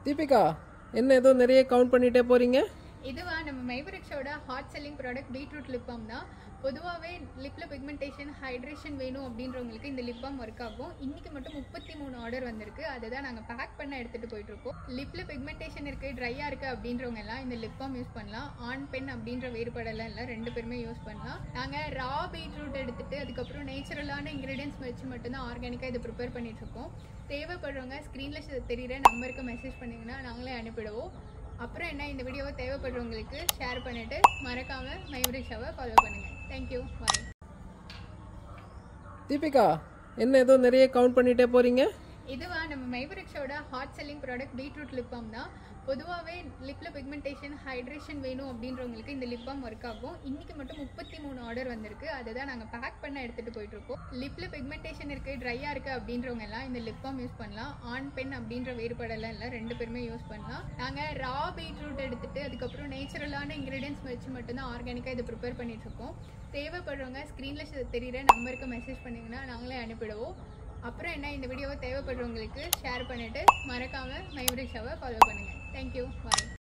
தீபிகா, என்ன ஏதோ நிறைய கவுண்ட் பண்ணிட்டே போறீங்க? இதுவா நம்ம மைவரிக்ஸோட hot selling product beetroot lip balm தான். பொதுவாகவே லிப்ல பிக்மெண்டேஷன் ஹைட்ரேஷன் வேணும் அப்படின்றவங்களுக்கு இந்த லிப் பாம் ஒர்க் ஆகும். இன்னைக்கு மட்டும் 33 ஆர்டர் வந்திருக்கு. அதை தான் நாங்கள் பேக் பண்ண எடுத்துகிட்டு போயிட்டுருக்கோம். லிப்ல பிக்மெண்டேஷன் இருக்குது, ட்ரையாக இருக்குது அப்படின்றவங்க எல்லாம் இந்த லிப் பாம் யூஸ் பண்ணலாம். ஆண் பெண் அப்படின்ற வேறுபாடெல்லாம் இல்லை, ரெண்டு பேருமே யூஸ் பண்ணலாம். நாங்கள் ரா பீட்ரூட் எடுத்துகிட்டு அதுக்கப்புறம் நேச்சுரலான இன்க்ரீடியன்ஸ் வச்சு மட்டும்தான் ஆர்கானிக்காக இதை ப்ரிப்பேர் பண்ணிட்டுருக்கோம். தேவைப்படுறவங்க ஸ்க்ரீனில் தெரிகிற நம்பருக்கு மெசேஜ் பண்ணிங்கன்னா நாங்களே அனுப்பிடுவோம். அப்புறம் என்ன, இந்த வீடியோவை தேவைப்படுறவங்களுக்கு ஷேர் பண்ணிவிட்டு மறக்காமல் மைவரிக்ஸாவை ஃபாலோ பண்ணுங்கள். Thank you, bye. தீபிகா, என்ன ஏதோ நிறைய கவுண்ட் பண்ணிட்டே போறீங்க? இதுவா நம்ம மைவரிக்ஸோட hot selling product beetroot lip balm தான். பொதுவாகவே லிப்ல பிக்மெண்டேஷன் ஹைட்ரேஷன் வேணும் அப்படின்றவங்களுக்கு இந்த லிப் பாம் ஒர்க் ஆகும். இன்னைக்கு மட்டும் 33 ஆர்டர் வந்திருக்கு. அதை தான் நாங்கள் பேக் பண்ண எடுத்துகிட்டு போயிட்டுருக்கோம். லிப்ல பிக்மெண்டேஷன் இருக்குது, ட்ரையாக இருக்குது அப்படின்றவங்க எல்லாம் இந்த லிப் பாம் யூஸ் பண்ணலாம். ஆண் பெண் அப்படின்ற வேறுபாடெல்லாம் இல்லை, ரெண்டு பேருமே யூஸ் பண்ணலாம். நாங்கள் ரா பீட்ரூட் எடுத்துகிட்டு அதுக்கப்புறம் நேச்சுரலான இன்க்ரீடியன்ஸ் வச்சு மட்டும்தான் ஆர்கானிக்காக இதை ப்ரிப்பேர் பண்ணிட்டுருக்கோம். தேவைப்படுறவங்க ஸ்க்ரீனில் தெரிகிற நம்பருக்கு மெசேஜ் பண்ணிங்கன்னா நாங்களே அனுப்பிடுவோம். அப்புறம் என்ன, இந்த வீடியோவை தேவைப்படுறவங்களுக்கு ஷேர் பண்ணிவிட்டு மறக்காமல் மைவரிக்ஸாவை ஃபாலோ பண்ணுங்கள். தேங்க்யூ, பாய்.